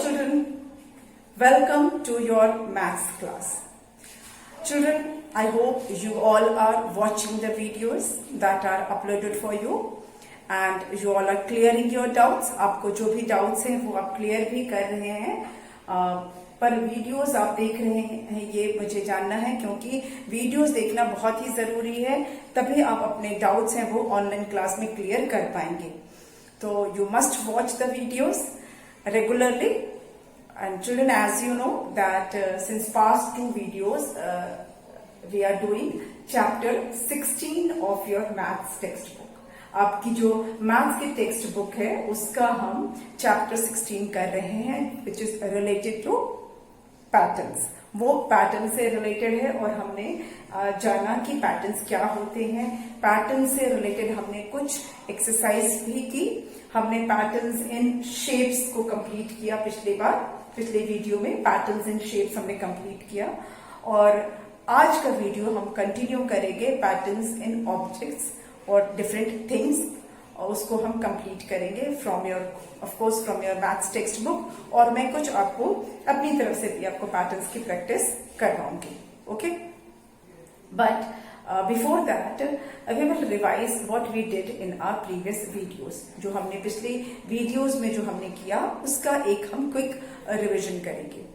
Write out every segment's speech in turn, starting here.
children, welcome to your maths class. Children, I hope you all are watching the videos that are uploaded for you and you all are clearing your doubts. आपको जो भी doubts हैं वो आप clear भी कर रहे हैं पर वीडियोस आप देख रहे हैं ये मुझे जानना है क्योंकि वीडियोस देखना बहुत ही जरूरी है, तभी आप अपने डाउट्स हैं वो ऑनलाइन क्लास में क्लियर कर पाएंगे. तो you must watch the videos regularly. And children, as you know that since past two videos we are doing chapter 16 of your maths textbook. आपकी जो मैथ्स की टेक्स्ट बुक है उसका हम चैप्टर 16 कर रहे हैं which is related to patterns. वो पैटर्न से रिलेटेड है और हमने जाना कि पैटर्न्स क्या होते हैं. पैटर्न से रिलेटेड हमने कुछ एक्सरसाइज भी की. हमने पैटर्न्स इन शेप्स को कंप्लीट किया पिछले वीडियो में पैटर्न्स इन शेप्स हमने कंप्लीट किया और आज का वीडियो हम कंटिन्यू करेंगे पैटर्न्स इन ऑब्जेक्ट्स और डिफरेंट थिंग्स और उसको हम कंप्लीट करेंगे from your maths text book. और मैं कुछ आपको अपनी तरफ से भी आपको पैटर्न्स की प्रैक्टिस करवाऊंगी. Okay, but before that we will revise what we did in our previous videos. जो हमने पिछले वीडियोस में जो हमने किया उसका एक हम क्विक रिविजन करेंगे.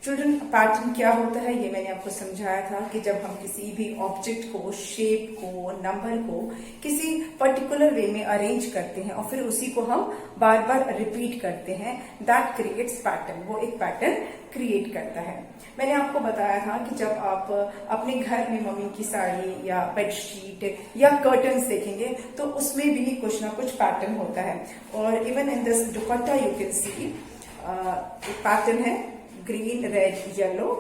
चिल्ड्रन, पैटर्न क्या होता है ये मैंने आपको समझाया था कि जब हम किसी भी ऑब्जेक्ट को, शेप को, नंबर को किसी पर्टिकुलर वे में अरेंज करते हैं और फिर उसी को हम बार बार रिपीट करते हैं, दैट क्रिएट्स पैटर्न. वो एक पैटर्न क्रिएट करता है. मैंने आपको बताया था कि जब आप अपने घर में मम्मी की साड़ी या बेडशीट या कर्टन्स देखेंगे तो उसमें भी कुछ ना कुछ पैटर्न होता है. और even in this dupatta you can सी एक पैटर्न है green, red, yellow,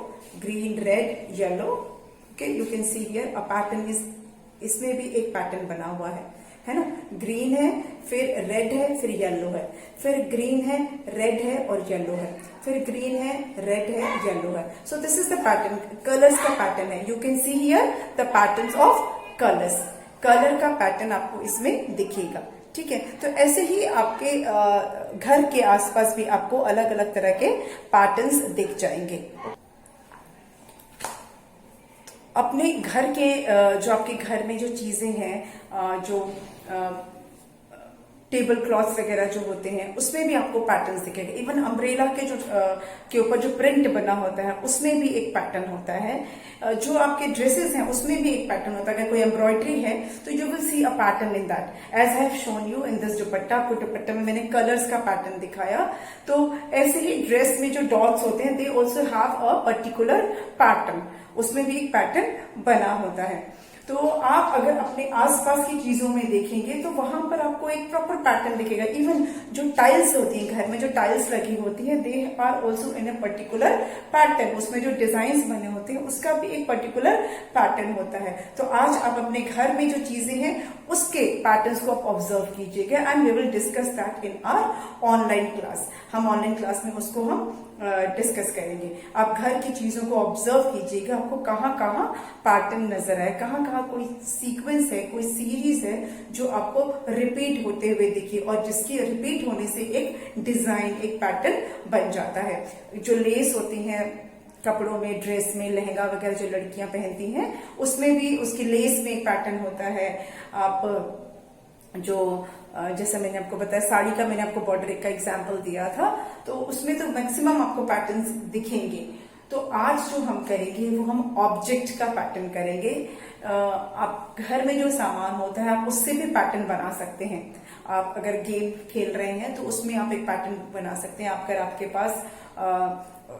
green, red, yellow. Okay, you can see here a pattern is, इसमें भी एक पैटर्न बना हुआ है ना. ग्रीन है, फिर रेड है, फिर येलो है, फिर ग्रीन है, रेड है और येलो है, फिर ग्रीन है, रेड है, येलो है. So this is the pattern. Colours का पैटर्न है. You can see here the patterns of colours. Colour का पैटर्न आपको इसमें दिखेगा. ठीक है, तो ऐसे ही आपके घर के आसपास भी आपको अलग अलग तरह के पैटर्न्स दिख जाएंगे. अपने घर के जो आपके घर में जो चीजें हैं, जो टेबल क्लॉथ्स वगैरह जो होते हैं उसमें भी आपको पैटर्न्स दिखेंगे. इवन अम्ब्रेला के ऊपर जो प्रिंट बना होता है उसमें भी एक पैटर्न होता है. जो आपके ड्रेसेस हैं उसमें भी एक पैटर्न होता है. अगर कोई एम्ब्रॉयडरी है तो you will see a pattern in that. As I have shown you in this dupatta. आपको दुपट्टा में मैंने कलर्स का पैटर्न दिखाया. तो ऐसे ही ड्रेस में जो डॉट्स होते हैं they also have a particular pattern. उसमें भी एक पैटर्न बना होता है. तो आप अगर अपने आसपास की चीजों में देखेंगे तो वहां पर आपको एक प्रॉपर पैटर्न दिखेगा. इवन जो टाइल्स होती हैं घर में, जो टाइल्स लगी होती हैं, they are also in a particular pattern. उसमें जो डिजाइन बने होते हैं उसका भी एक पर्टिकुलर पैटर्न होता है. तो आज आप अपने घर में जो चीजें हैं उसके पैटर्न्स को आप ऑब्जर्व कीजिएगा and we will discuss that in our online class. हम ऑनलाइन क्लास में उसको हम डिस्कस करेंगे. आप घर की चीजों को ऑब्जर्व कीजिएगा. आपको कहाँ कहाँ पैटर्न नजर आए, कहाँ कहाँ कोई सीक्वेंस है, कोई सीरीज है जो आपको रिपीट होते हुए दिखी और जिसकी रिपीट होने से एक डिजाइन, एक पैटर्न बन जाता है. जो लेस होती हैं कपड़ों में, ड्रेस में, लहंगा वगैरह जो लड़कियां पहनती हैं उसमें भी उसकी लेस में एक पैटर्न होता है. आप जो जैसा मैंने आपको बताया साड़ी का मैंने आपको बॉर्डर का एग्जांपल दिया था तो उसमें तो मैक्सिमम आपको पैटर्न्स दिखेंगे. तो आज जो हम करेंगे वो हम ऑब्जेक्ट का पैटर्न करेंगे. आप घर में जो सामान होता है आप उससे भी पैटर्न बना सकते हैं. आप अगर गेम खेल रहे हैं तो उसमें आप एक पैटर्न बना सकते हैं. अगर आपके पास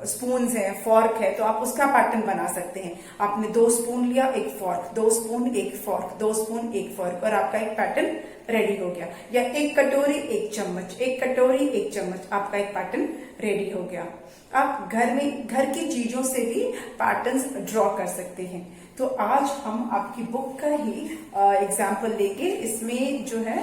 स्पून्स है, फॉर्क है तो आप उसका पैटर्न बना सकते हैं. आपने 2 स्पून लिया, एक फॉर्क, 2 स्पून एक फॉर्क, 2 स्पून एक फॉर्क और आपका एक पैटर्न रेडी हो गया. या एक कटोरी एक चम्मच, एक कटोरी एक चम्मच, आपका एक पैटर्न रेडी हो गया. आप घर की चीजों से भी पैटर्न्स ड्रॉ कर सकते हैं. तो आज हम आपकी बुक का ही एग्जाम्पल लेंगे. इसमें जो है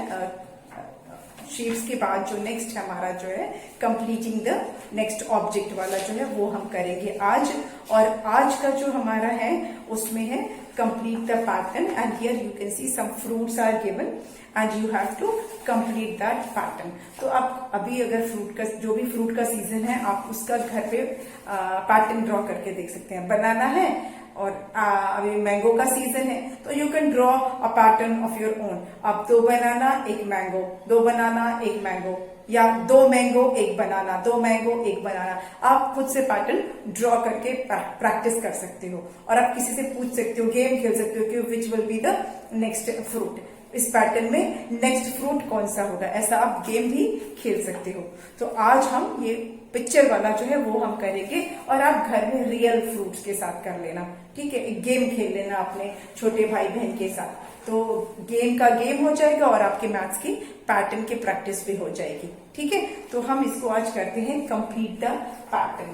शेप्स के बाद जो नेक्स्ट हमारा जो है कंप्लीटिंग द नेक्स्ट ऑब्जेक्ट वाला जो है वो हम करेंगे आज। और आज का जो हमारा है उसमें है complete the pattern and here you can see some fruits are given and you have to complete that pattern. तो आप अभी अगर फ्रूट का जो भी फ्रूट का सीजन है आप उसका घर पे पैटर्न ड्रॉ करके देख सकते हैं। बनाना है और अभी मैंगो का सीजन है तो you can draw a pattern of your own. अब 2 बनाना 1 मैंगो, 2 बनाना 1 मैंगो, या 2 मैंगो 1 बनाना, 2 मैंगो 1 बनाना, आप खुद से पैटर्न ड्रॉ करके प्रैक्टिस कर सकते हो। और आप किसी से पूछ सकते हो, गेम खेल सकते हो कि which will be the next fruit, इस पैटर्न में नेक्स्ट फ्रूट कौन सा होगा, ऐसा आप गेम भी खेल सकते हो। तो आज हम ये पिक्चर वाला जो है वो हम करेंगे और आप घर में रियल फ्रूट्स के साथ कर लेना, ठीक है। एक गेम खेल लेना अपने छोटे भाई बहन के साथ, तो गेम का गेम हो जाएगा और आपके मैथ्स की पैटर्न की प्रैक्टिस भी हो जाएगी, ठीक है। तो हम इसको आज करते हैं complete the pattern,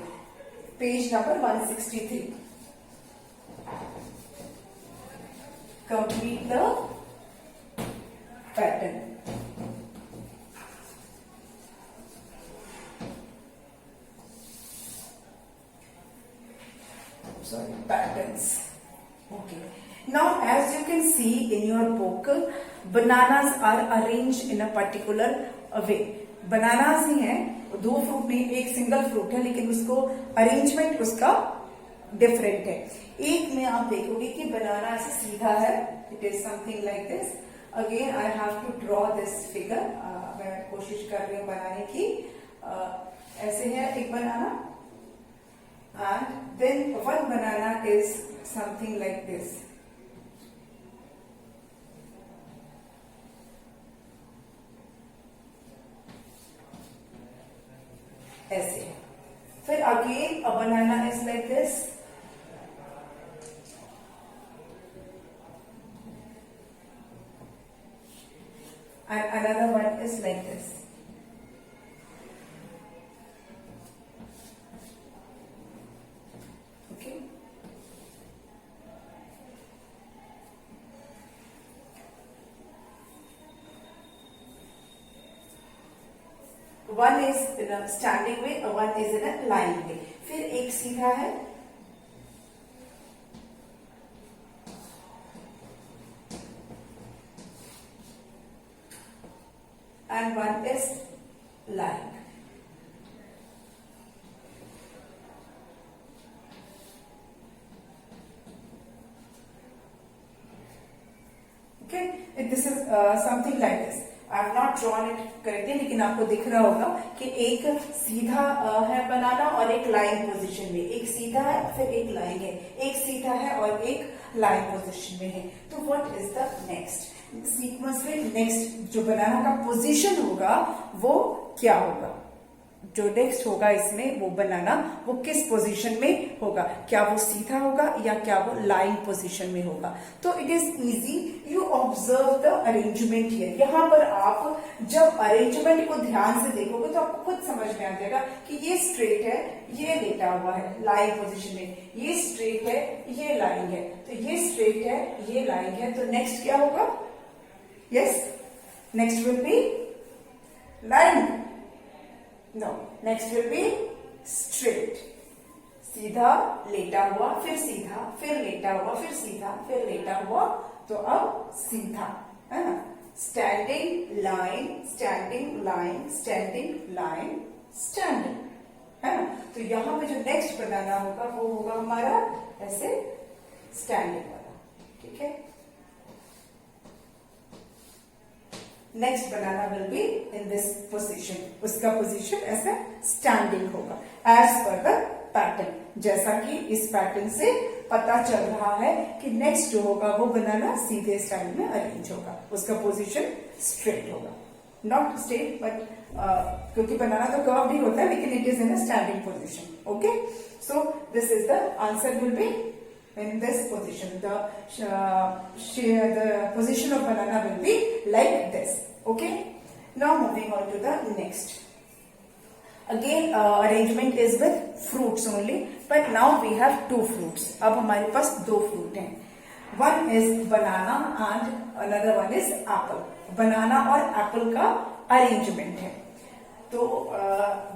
page number 163, complete the pattern. Sorry, patterns. Okay. Now, as you can see in your book, bananas are arranged in a particular way. Bananas ही हैं, 2 फ्रूट नहीं, एक सिंगल फ्रूट है, लेकिन उसको अरेंजमेंट उसका different है। एक में आप देखोगे कि बनाना ऐसे सीधा है, it is something like this. Again I have to draw this figure, मैं कोशिश कर रही हूँ बनाने की। ऐसे है एक बनाना and then one banana is something like this, ऐसे। फिर again a banana is like this, and another one is like this। One is in a standing way और one is in a line way. फिर एक सीधा है and one is line. Okay, this is something like this. I have not drawn it correctly, लेकिन आपको दिख रहा होगा कि एक सीधा है बनाना और एक लाइन पोजीशन में, एक सीधा है फिर एक लाइन है, एक सीधा है और एक लाइन पोजीशन में है। तो what is the next sequence में नेक्स्ट जो बनाना का पोजीशन होगा वो क्या होगा, जो नेक्स्ट होगा इसमें वो बनाना वो किस पोजीशन में होगा, क्या वो सीधा होगा या क्या वो लाइन पोजीशन में होगा। तो it is easy, you observe the arrangement here. यहाँ पर आप जब अरेंजमेंट को ध्यान से देखोगे तो आपको खुद समझ में आ जाएगा कि ये स्ट्रेट है, ये लेटा हुआ है लाइन पोजीशन में, ये स्ट्रेट है, ये लाइन है, तो ये स्ट्रेट है, ये लाइन है, तो नेक्स्ट क्या होगा, yes next will be line, no next will be straight, सीधा लेटा हुआ फिर सीधा फिर लेटा हुआ फिर सीधा फिर लेटा हुआ, तो अब सीधा है ना, standing line standing line standing line standing, है ना। तो यहां पे जो नेक्स्ट बनाना होगा वो होगा हमारा ऐसे स्टैंडिंग वाला, ठीक है। Next banana will be in this position, उसका पोजीशन ऐसा स्टैंडिंग होगा एज पर द पैटर्न। जैसा कि इस पैटर्न से पता चल रहा है कि नेक्स्ट जो होगा वो बनाना सीधे स्टाइल में अरेंज होगा, उसका पोजीशन स्ट्रेट होगा, नॉट स्ट्रेट बट क्योंकि बनाना तो कर्व भी होता है लेकिन it is in a standing position. Okay, so this is the answer will be in this position, the position of banana will be like this. Okay, now moving on to the next. Again arrangement is with fruits only, but now we have 2 fruits. अब हमारे पास 2 fruit हैं, one is banana and another one is apple. banana और apple का arrangement है। तो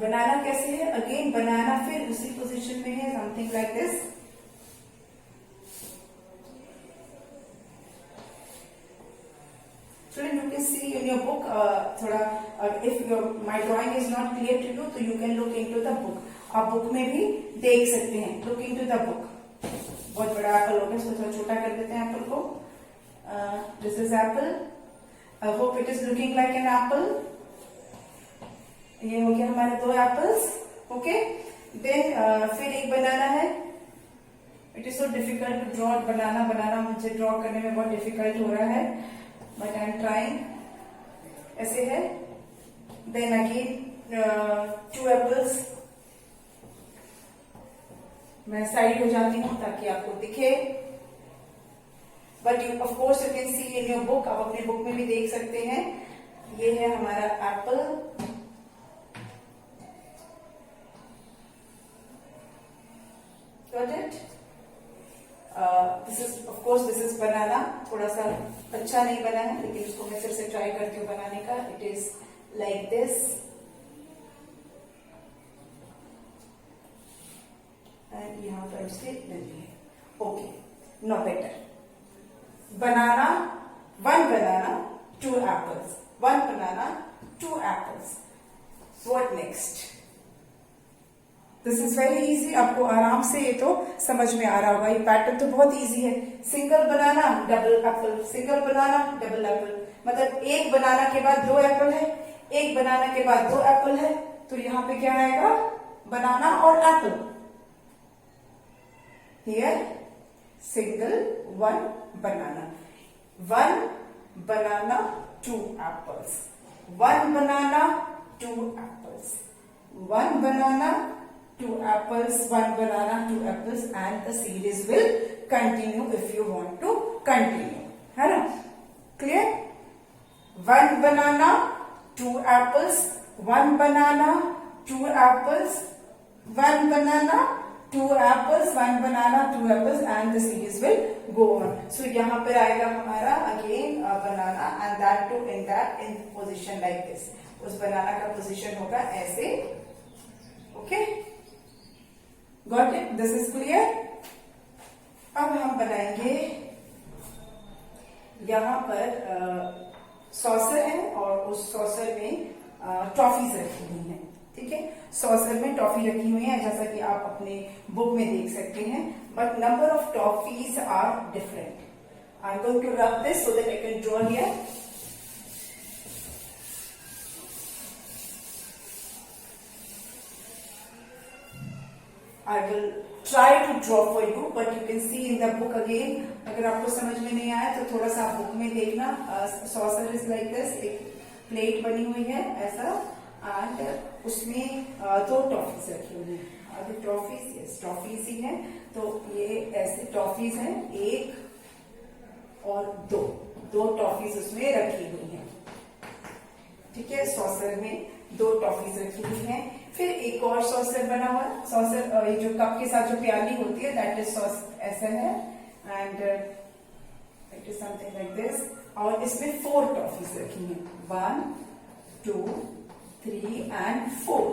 बनाना कैसे है, again बनाना फिर उसी पोजीशन में है, something like this. Children, you can see in your book, if my drawing is not clear to you, तो you can look into the book. आप बुक में भी देख सकते हैं, look into the book. बहुत बड़ा एप्पल हो गया, इसको थोड़ा छोटा कर देते हैं एप्पल को. This is apple. I hope it is looking like an apple. ये हो गया हमारे 2 एप्पल्स. ओके, देन फिर एक बनाना है. It is so difficult to draw banana. Banana मुझे ड्रॉ करने में बहुत डिफिकल्ट हो रहा है, बट आई एम ट्राइंग. ऐसे है. Then again 2 apples. मैं साइड हो जाती हूँ ताकि आपको दिखे. But of course you can see in your book. आप अपने बुक में भी देख सकते हैं. ये है हमारा Apple. Got it? This is banana. थोड़ा सा अच्छा नहीं बना है, लेकिन उसको मैं फिर से ट्राई करती हूँ बनाने का. It is like this. And यहाँ पर उसके डंडी है. Okay, no better. Banana, 1 banana, 2 apples. 1 banana, 2 apples. What next? This is very easy. आपको आराम से ये तो समझ में आ रहा होगा. ये पैटर्न तो बहुत इजी है. सिंगल बनाना, डबल एप्पल. सिंगल बनाना, डबल एप्पल. मतलब एक बनाना के बाद 2 एप्पल है, एक बनाना के बाद 2 एप्पल है. तो यहाँ पे क्या आएगा? बनाना और Apple. Here single 1 banana. 1 banana, 2 apples. 1 banana, 2 apples. 1 banana, 2 apples, 1 banana, 2 apples, and the series will continue if you want to continue. है ना? Clear? 1 banana, 2 apples, 1 banana, 2 apples, 1 banana, 2 apples, 1 banana, 2 apples, and the series will go on. So यहाँ पर आएगा हमारा again banana, and that too in position like this. उस बनाना का position होगा ऐसे. Okay? Got it? This is clear? अब हम बनाएंगे. यहाँ पर सॉसर है और उस सॉसर में टॉफीज रखी हुई हैं. ठीक है, सॉसर में टॉफी रखी हुई है, जैसा कि आप अपने बुक में देख सकते हैं. But number of toffees are different. I am going to rub this so that I can draw here. I will try to draw for you, but you can see in the book again. अगर आपको समझ में नहीं आया तो थोड़ा सा book में देखना. Saucer is like this. एक प्लेट बनी हुई है ऐसा, एंड उसमें 2 टॉफीज रखी हुई है. अभी टॉफीज, यस टॉफीज ही है. तो ये ऐसे टॉफीज हैं, 1 और 2 टॉफीज उसमें रखी हुई है. ठीक है, सॉसर में 2 टॉफीज रखी हुई है. फिर एक और सॉसर बना हुआ है. सॉसर ये जो कप के साथ जो प्याली होती है, दैट इज सॉस. ऐसा है, and it is something like this. और इसमें 4 टॉफीज रखी हैं. 1, 2, 3 and 4.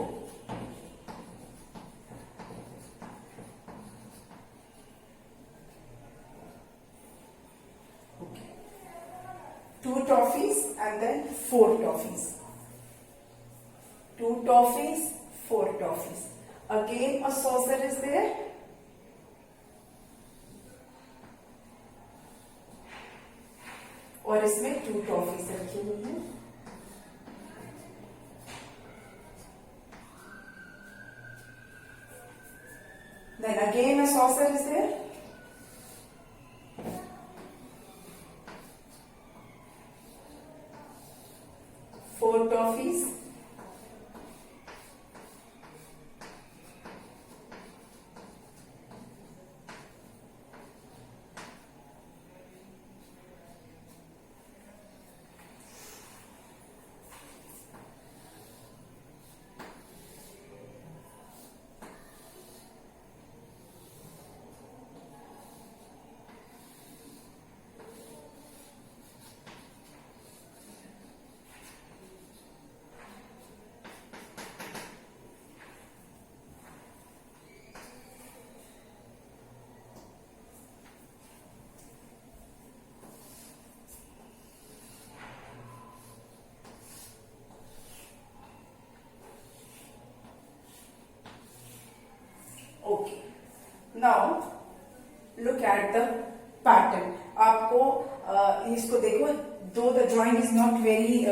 Okay. 2 toffees and then 4 toffees. 2 toffees, 4 toffees. Again a saucer is there. और इसमें 2 टॉफीज रखी हुई है. Then again a saucer is there. 4 toffees. Now look at the pattern. आपको इसको देखो, दो the drawing is not very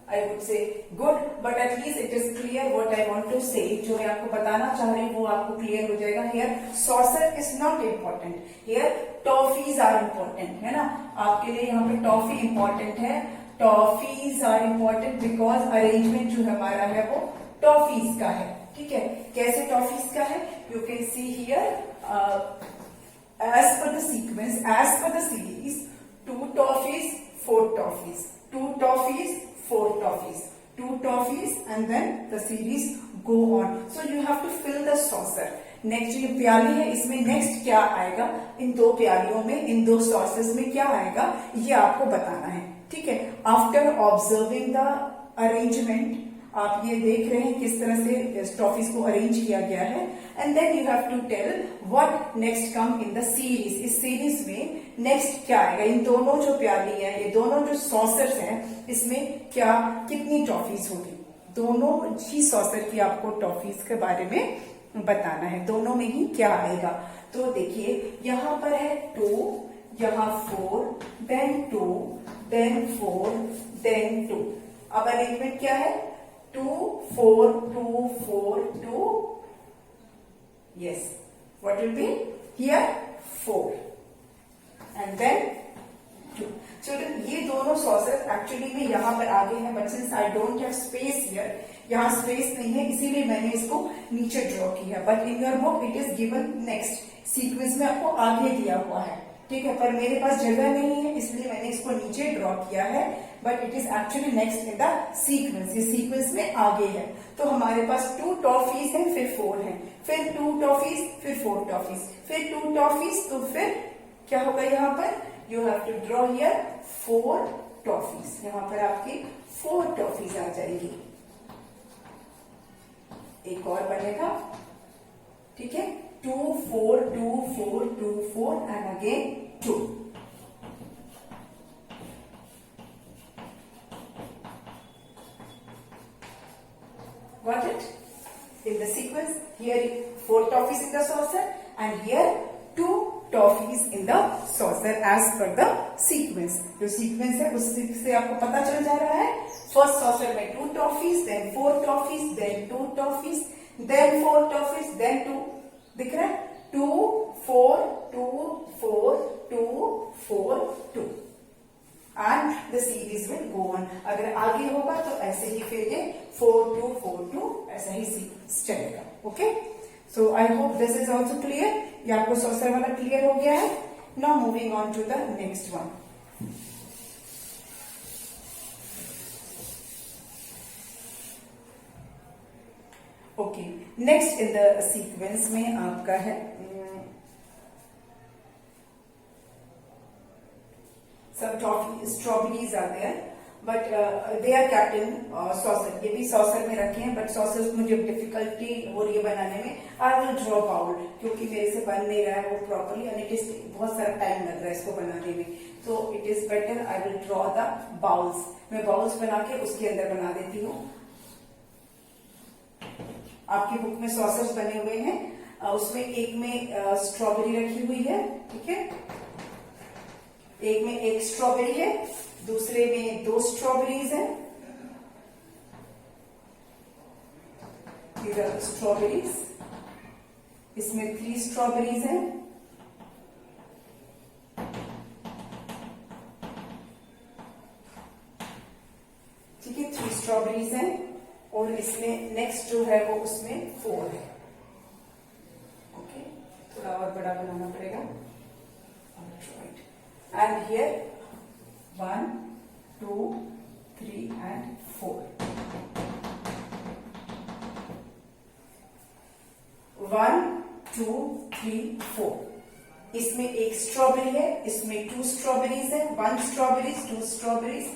I would say good, but at least it is clear what I want to say. जो मैं आपको बताना चाह रही हूँ वो आपको क्लियर हो जाएगा। Here saucer is not important. Here toffees are important, है ना। आपके लिए यहाँ पे टॉफी important है। Toffees are important because arrangement जो हमारा है वो टॉफीज का है। ठीक है, कैसे टॉफीज का है? You can see here as per the sequence, as per the series, 2 toffees, 4 toffees, 2 toffees, 4 toffees, 2 toffees, and then the series go on. So you have to fill the saucer. Next ये प्याली है, इसमें next क्या आएगा, इन दो प्यालियों में, इन दो sauces में क्या आएगा, ये आपको बताना है। ठीक है, आफ्टर ऑब्जर्विंग द अरेंजमेंट, आप ये देख रहे हैं किस तरह से टॉफीज को अरेंज किया गया है, and then you have to tell what next come in the series. इस सीरीज में नेक्स्ट क्या आएगा, इन दोनों जो प्याली है, ये दोनों जो सॉसर्स हैं, इसमें क्या कितनी टॉफीज होगी, दोनों ही सॉसर की आपको टॉफीज के बारे में बताना है, दोनों में ही क्या आएगा। तो देखिए यहाँ पर है 2, यहाँ 4, देन 2, देन 4, देन 2। अब अरेंजमेंट क्या है, 2, 4, 2, 4, 2, yes, what will be here, 4, and then 2. Children, ये दोनों सॉसेस एक्चुअली में यहाँ पर आगे हैं, but since I don't have space here, यहाँ स्पेस नहीं है, इसीलिए मैंने इसको नीचे ड्रॉ किया। But in your book it is given next sequence में, आपको आगे दिया हुआ है। ठीक है, पर मेरे पास जगह नहीं है, इसलिए मैंने इसको नीचे ड्रॉ किया है, but it is actually next in the sequence, ये सीक्वेंस में आगे है। तो हमारे पास 2 टॉफीज हैं, फिर 4 हैं, फिर 2 टॉफीज, फिर 4 टॉफीज, फिर 2 टॉफीज, तो फिर क्या होगा यहाँ पर, you have to draw here 4 toffees. यहाँ पर आपकी 4 टॉफीज आ जाएगी, एक और बनेगा। ठीक है, 2, 4, 2, 4, 2, 4 and again 2। Got it? In the sequence, here 4 toffees in the saucer and here 2 toffees in the saucer as per the sequence. जो sequence है उससे आपको पता चल जा रहा है, फर्स्ट saucer में 2 toffees, then 4 toffees, then 2 toffees, then 4 toffees, then 2, दिख रहा है, 2, 4, 2, 4, 2, 4, 2 and the series will go on. अगर आगे होगा तो ऐसे ही फिर ये 4, 2, 4, 2 ऐसा ही सीक्वेंस चलेगा। Okay, so I hope this is also clear. ये आपको सॉसर वाला क्लियर हो गया है। Now moving on to the next one. Okay, next in the sequence में आपका है some strawberries are there, but they are kept in saucer. ये भी saucer में रखे हैं, but saucer मुझे डिफिकल्टी हो रही है बनाने में। I will draw bowl, क्योंकि मेरे से बन नहीं रहा है वो प्रॉपरली, and it is बहुत सारा टाइम लग रहा है इसको बनाने में। So it is better I will draw the bowls. मैं बाउल्स बना के उसके अंदर बना देती हूँ। आपकी बुक में सॉसर्स बने हुए हैं, उसमें एक में स्ट्रॉबेरी रखी हुई है। ठीक है, एक में 1 स्ट्रॉबेरी है, दूसरे में 2 स्ट्रॉबेरीज हैं। इधर स्ट्रॉबेरीज, इसमें 3 स्ट्रॉबेरीज हैं। ठीक है, 3 स्ट्रॉबेरीज हैं, और इसमें नेक्स्ट जो है वो उसमें 4 है। ओके, थोड़ा और बड़ा बनाना पड़ेगा। And here 1, 2, 3 and 4. 1, 2, 3, 4. इसमें 1 स्ट्रॉबेरी है, इसमें 2 स्ट्रॉबेरीज है, 1 स्ट्रॉबेरीज, 2 स्ट्रॉबेरीज,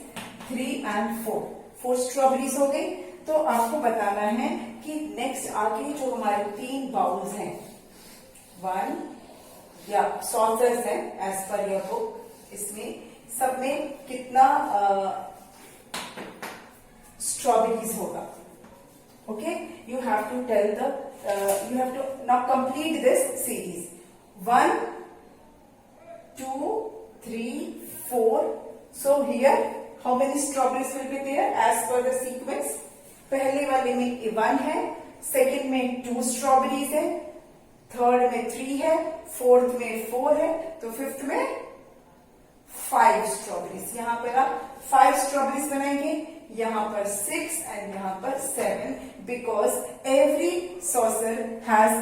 3 and 4, 4 स्ट्रॉबेरीज हो गई। तो आपको बताना है कि नेक्स्ट आगे जो हमारे 3 बाउल्स हैं, 1 या सॉसर्स हैं एज पर योर बुक, इसमें सब में कितना स्ट्रॉबेरीज होगा। Okay, you have to tell the, you have to now complete this series. 1, 2, 3, 4. So here, how many strawberries will be there as per the sequence? पहले वाले में 1 है, सेकेंड में 2 स्ट्रॉबेरीज है, थर्ड में 3 है, फोर्थ में 4 है, तो फिफ्थ में 5 स्ट्रॉबेरीज. यहाँ पर आप 5 स्ट्रॉबेरीज बनाएंगे, यहाँ पर 6 एंड यहाँ पर 7, because every saucer has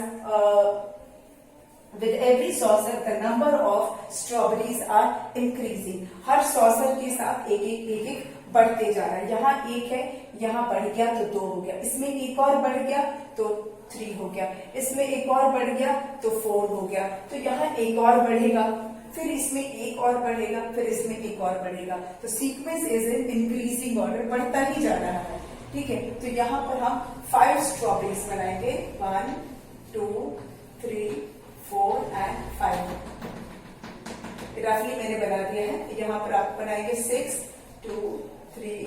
with every saucer the number of strawberries are increasing. Her saucer के साथ एक एक बढ़ते जा रहा है. यहाँ 1 है, यहाँ बढ़ गया तो 2 हो गया, इसमें एक और बढ़ गया तो 3 हो गया, इसमें एक और बढ़ गया तो 4 हो गया, तो यहाँ एक और बढ़ेगा, फिर इसमें एक और बढ़ेगा, फिर इसमें एक और बढ़ेगा. तो sequence is in increasing order, बढ़ता ही जा रहा है. ठीक है, तो यहाँ पर हम 5 स्ट्रॉबेरीज बनाएंगे. 1, 2, 3, 4 एंड 5. रफली मैंने बना दिया है. यहाँ पर आप बनाएंगे 6, 2, 3,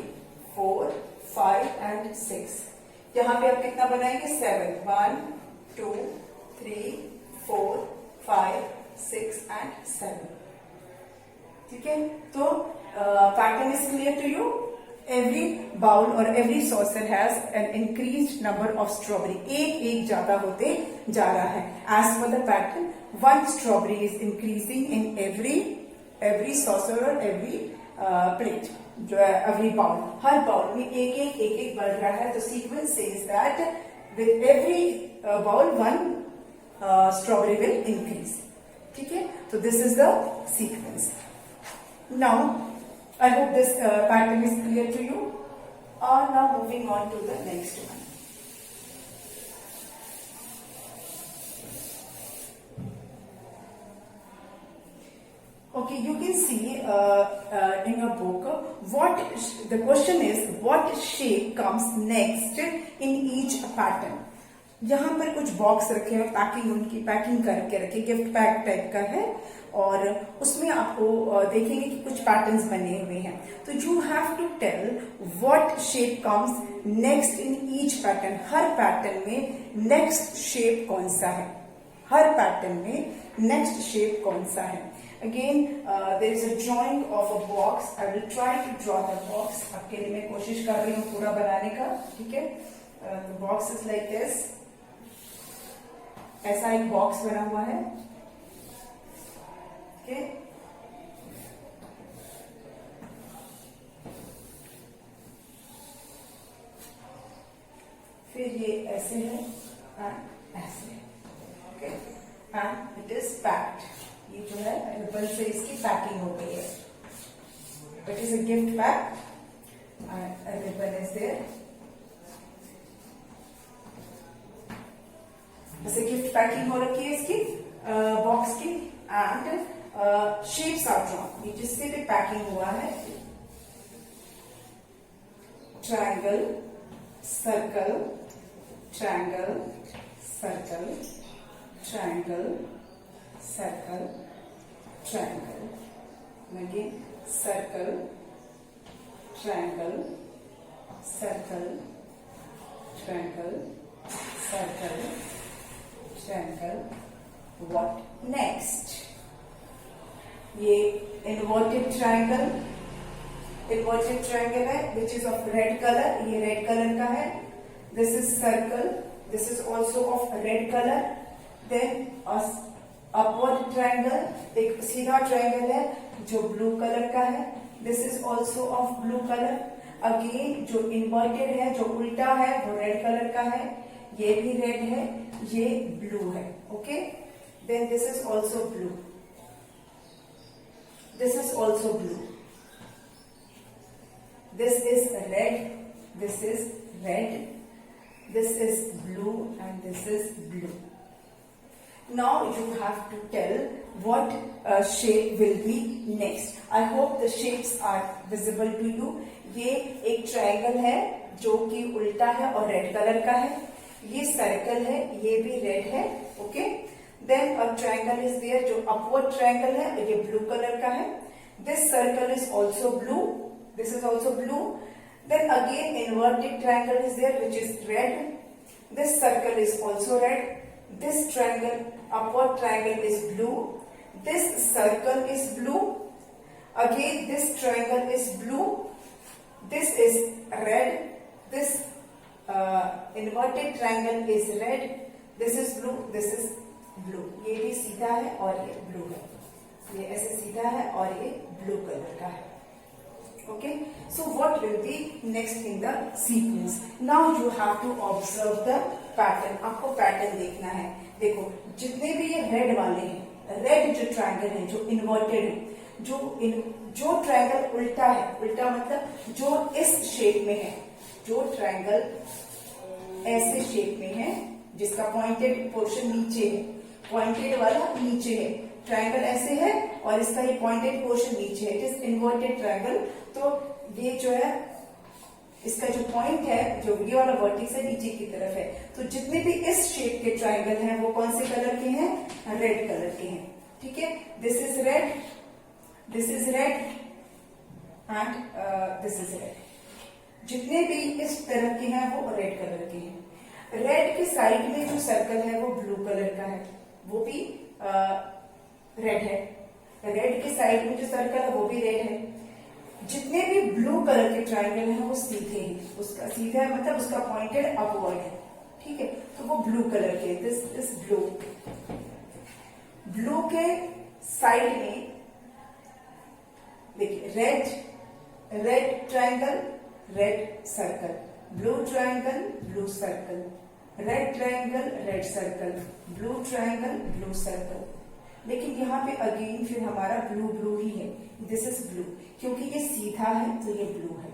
4, 5 एंड 6. यहाँ पे आप कितना बनाएंगे? 7. 1, 2, 3, 4, 5, 6 एंड 7. ठीक है, तो pattern is clear to you. Every bowl or every saucer has an increased number of strawberry. एक ज्यादा होते जा रहा है. As per the pattern, 1 strawberry is increasing in every saucer or every plate. जो है every bowl. हर bowl में एक बढ़ रहा है. तो sequence says that with every bowl 1 strawberry will increase. ठीक है, तो this is the sequence. Now, I hope this pattern is clear to you. Now moving on to the next one. Okay, you can see in your book what the question is, what shape comes next in each pattern. यहाँ पर कुछ box रखे हैं, packing उनकी packing करके रखे, gift pack type का है, और उसमें आपको देखेंगे कि कुछ पैटर्न्स बने हुए हैं. तो you have to tell what shape comes next in each pattern. हर पैटर्न में नेक्स्ट शेप कौन सा है, हर पैटर्न में नेक्स्ट शेप कौन सा है. Again there is a drawing of a box. I will try to draw the box. आपके लिए मैं कोशिश कर रही हूँ पूरा बनाने का. ठीक है, the box is like this. ऐसा एक बॉक्स बना हुआ है. Okay. फिर ये ऐसे है एंड ऐसे. Okay, and it is packed. ये जो है रिबन से इसकी पैकिंग हो गई है. It is a gift pack and ribbon is there. जैसे गिफ्ट पैकिंग हो रखी है इसकी बॉक्स की, एंड शेप्स आर ड्रॉन. ये जिससे भी पैकिंग हुआ है, triangle, circle, triangle, circle, triangle, circle, triangle, again circle, triangle, circle, triangle, circle, triangle. What next? ये इन्वर्टेड ट्रायंगल है which is of red colour. ये रेड कलर का है. This is circle. This is also of red colour. Then upward triangle, एक सीधा triangle है जो blue colour का है. This is also of blue colour. Again जो इन्वर्टेड है, जो उल्टा है, वो रेड कलर का है. ये भी रेड है, ये ब्लू है. Okay, then this is also blue. This is also blue. This is red. This is red. This is blue and this is blue. Now you have to tell what shape will be next. I hope the shapes are visible to you. ये एक triangle है जो कि उल्टा है और red colour का है. ये सर्कल है, ये भी रेड है. Okay, then a triangle is there जो upward triangle है, ये blue color का है. This circle is also blue. This is also blue. Then again inverted triangle is there, which is red. This circle is also red. This triangle, upward triangle, is blue. This circle is blue. Again this triangle is blue. This is red. This inverted triangle is red. This is blue. This is blue. ये भी सीधा है और ये blue है. ये ऐसे सीधा है और ये ब्लू कलर का है. Okay, so what will be next in the sequence? Now you have to observe the pattern. आपको पैटर्न देखना है. देखो जितने भी ये रेड वाले हैं, रेड जो ट्रायंगल है, जो इन्वर्टेड है, जो ट्रायंगल उल्टा है, उल्टा मतलब जो इस शेप में है, जो ट्रायंगल ऐसे शेप में है जिसका पॉइंटेड पोर्शन नीचे है, पॉइंटेड वाला नीचे है, ट्रायंगल ऐसे है और इसका ये पॉइंटेड पोर्शन नीचे है, इट इज इन्वर्टेड ट्रायंगल. तो ये जो है इसका जो पॉइंट है, जो ये वाला वर्टेक्स है, नीचे की तरफ है. तो जितने भी इस शेप के ट्रायंगल हैं वो कौन से कलर के हैं? रेड कलर के हैं. ठीक है, this is red, this is red and this is red. जितने भी इस तरफ के हैं वो रेड कलर के हैं. रेड के साइड में जो सर्कल है वो ब्लू कलर का है, वो भी रेड है. रेड के साइड में जो सर्कल है वो भी रेड है. जितने भी ब्लू कलर के ट्रायंगल हैं वो सीधे हैं. उसका सीधा है मतलब उसका पॉइंटेड अपवर्ड है. ठीक है, तो वो ब्लू कलर के. दिस ब्लू, ब्लू के साइड में देखिए red, red triangle, red circle, blue triangle, blue circle, red triangle, red circle, blue triangle, blue circle. लेकिन यहाँ पे अगेन फिर हमारा ब्लू ब्लू ही है. दिस इज ब्लू, क्योंकि ये सीधा है तो ये ब्लू है.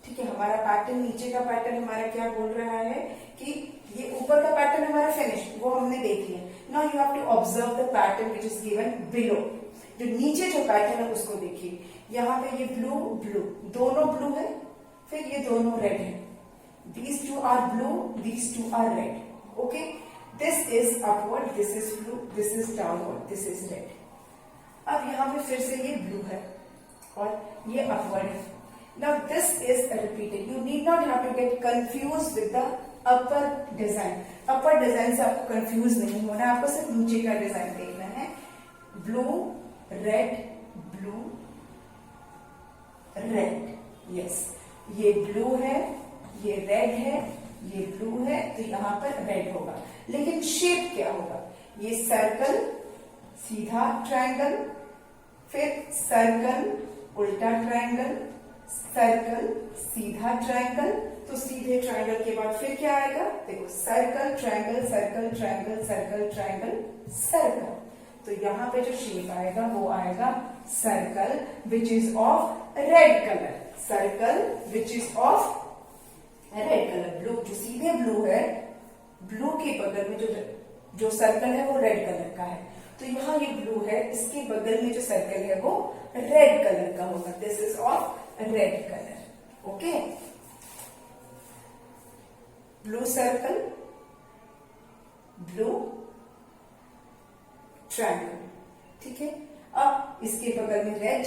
ठीक है, हमारा पैटर्न, नीचे का पैटर्न हमारा क्या बोल रहा है कि ये ऊपर का पैटर्न हमारा फिनिश, वो हमने देख लिया. Now you have to observe the pattern which is given below. जो नीचे जो पैटर्न है उसको देखिए. यहाँ पे ये ब्लू ब्लू, दोनों ब्लू है, फिर ये दोनों रेड है. These two are blue, these two are red. Okay, this is upward, this is blue, this is downward, this is red. अब यहाँ पे फिर से ये blue है और ये upward है. Now this is repeated. You need not have to get confused with the upper design. Upper design से आपको confuse नहीं होना, आपको सिर्फ नीचे का डिजाइन देखना है. Blue, red, blue, red. Yes, ये blue है, ये रेड है, ये ब्लू है, तो यहां पर रेड होगा. लेकिन शेप क्या होगा? ये सर्कल, सीधा ट्रायंगल, फिर सर्कल, उल्टा ट्रायंगल, सर्कल, सीधा ट्रायंगल. तो सीधे ट्रायंगल के बाद फिर क्या आएगा? देखो circle, triangle, circle, triangle, circle, triangle, circle. तो यहाँ पे जो शेप आएगा वो आएगा circle which is of red colour. Circle which is of red colour. Blue, जो सीधे ब्लू है, ब्लू के बगल में जो सर्कल है वो रेड कलर का है. तो यहाँ ये ब्लू है, इसके बगल में जो सर्कल है वो रेड कलर का होगा. This is of red colour. Okay, blue circle, blue triangle. ठीक है, अब इसके बगल में red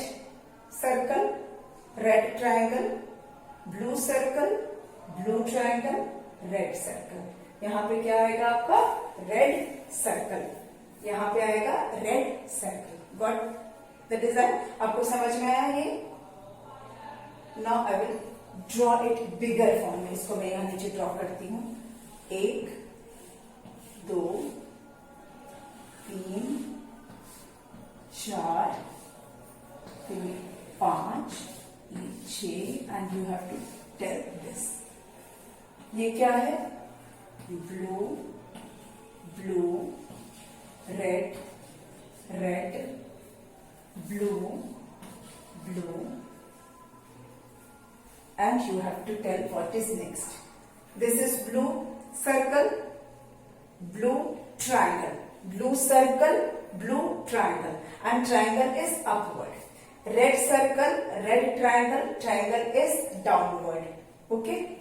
circle, red triangle, blue circle, blue triangle, red circle. यहाँ पे क्या आएगा आपका? Red circle. यहाँ पे आएगा red circle. Got the design? आपको समझ में आया ये? Now I will draw it bigger form में. इसको मैं यहाँ नीचे ड्रॉ करती हूँ. 1, 2, 3, 4, फिर 5, 6 and you have to tell this. ये क्या है? Blue, blue, red, red, blue, blue, and you have to tell what is next. This is blue circle, blue triangle, blue circle, blue triangle, and triangle is upward. Red circle, red triangle, triangle is downward. Okay,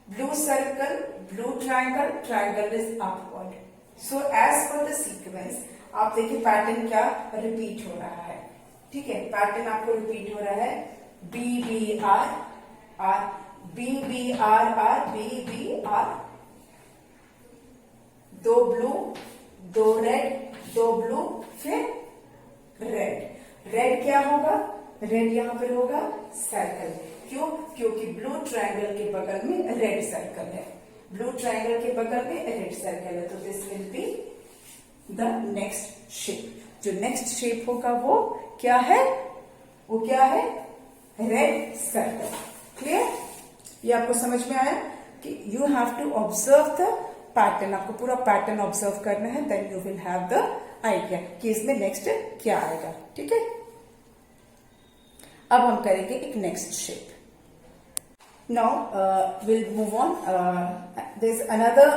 blue circle, blue triangle, triangle is upward. So as per the sequence, आप देखिए pattern क्या repeat हो रहा है. ठीक है, pattern आपको repeat हो रहा है. B B R R BBR, BBR, दो ब्लू, दो रेड, दो ब्लू, फिर रेड। रेड क्या होगा? रेड यहां पर होगा सर्कल। क्यों? क्योंकि ब्लू ट्रायंगल के बगल में रेड सर्कल है। ब्लू ट्रायंगल के बगल में रेड सर्कल है, तो this will be the next shape. जो नेक्स्ट शेप होगा वो क्या है? वो क्या है? Red circle. क्लियर? ये आपको समझ में आया कि you have to observe the pattern. आपको पूरा पैटर्न ऑब्जर्व करना है, then you will have the idea कि इसमें नेक्स्ट क्या आएगा। ठीक है, अब हम करेंगे एक next shape. Now will move on. There is another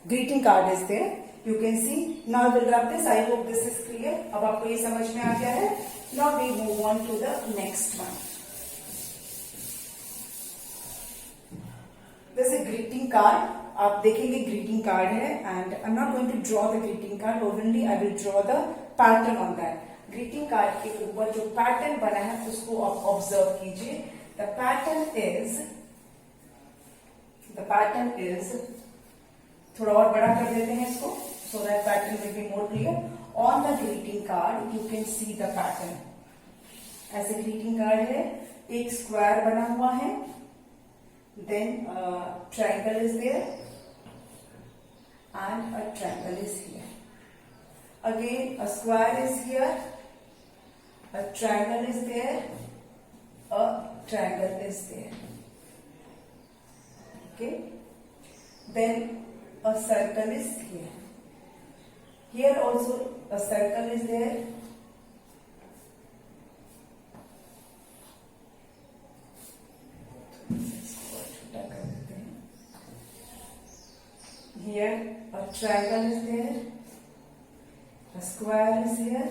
greeting card is there, you can see. Now will rub this. I hope this is clear. अब आपको ये समझ में आ गया है। Now we move on to the next one. This is greeting card. आप देखेंगे ग्रीटिंग कार्ड है, and I am not going to draw the greeting card, only I will draw the pattern on that. Greeting card के ऊपर जो pattern बना है उसको आप ऑब्जर्व कीजिए। द पैटर्न इज थोड़ा और बड़ा कर देते हैं इसको, so that pattern will be more clear. On the greeting card you can see the pattern. ऐसे ग्रीटिंग कार्ड है, एक स्क्वायर बना हुआ है, then triangle is there and a triangle is here. Again a square is here, a triangle is there, a triangle is there. Okay, then a circle is here. Here also a circle is there. Here a triangle is there, a square is here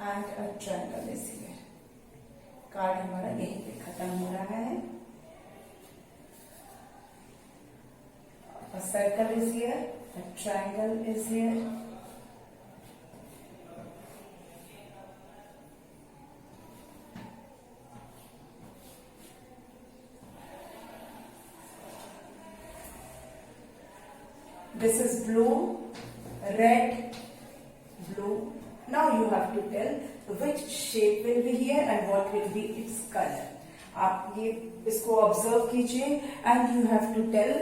and a triangle is here. Card हमारा यहीं पे खत्म हो रहा है। A circle is here, a triangle is here, this is blue, red, blue. Now you have to tell which shape will be here and what will be its color. आप ये इसको ऑब्जर्व कीजिए and you have to tell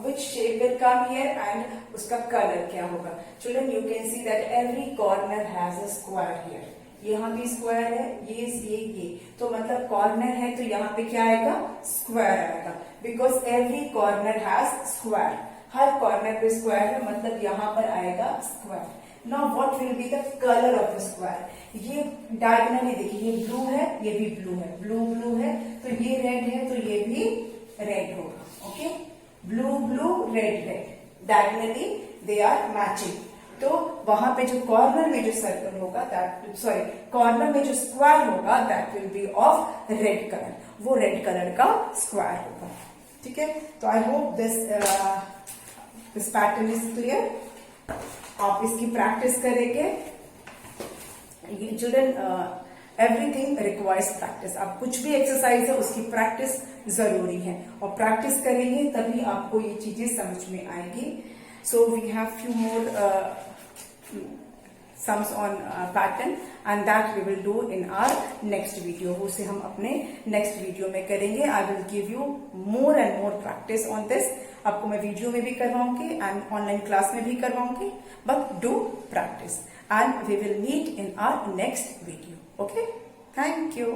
which shape will come here and उसका colour क्या होगा। Children, you can see that every corner has a square here. यहाँ भी square है, ये तो मतलब कॉर्नर है, तो यहाँ पे क्या आएगा? स्क्वायर आएगा, because every corner has square. Her corner पे स्क्वायर है, मतलब यहाँ पर आएगा square. Now what will be the colour of the square? ये डायगोनली देखिए, ये ब्लू है, ये भी ब्लू है, ब्लू है, तो ये रेड है, तो ये भी रेड होगा। Okay, blue red, diagonally they are matching. तो वहां पे जो कॉर्नर में जो सर्कल होगा, कॉर्नर में जो स्क्वायर होगा, that will be of red colour. वो रेड कलर का स्क्वायर होगा। ठीक है, तो आई hope this pattern is clear. आप इसकी प्रैक्टिस करेंगे। Children, everything requires practice. आप कुछ भी एक्सरसाइज है उसकी प्रैक्टिस जरूरी है, और प्रैक्टिस करेंगे तभी आपको ये चीजें समझ में आएगी। So we have few more sums on pattern and that we will do in our next video. उसे हम अपने next video में करेंगे। I will give you more and more practice on this. आपको मैं वीडियो में भी करवाऊंगी and ऑनलाइन क्लास में भी करवाऊंगी, but do practice and we will meet in our next video. Okay, thank you.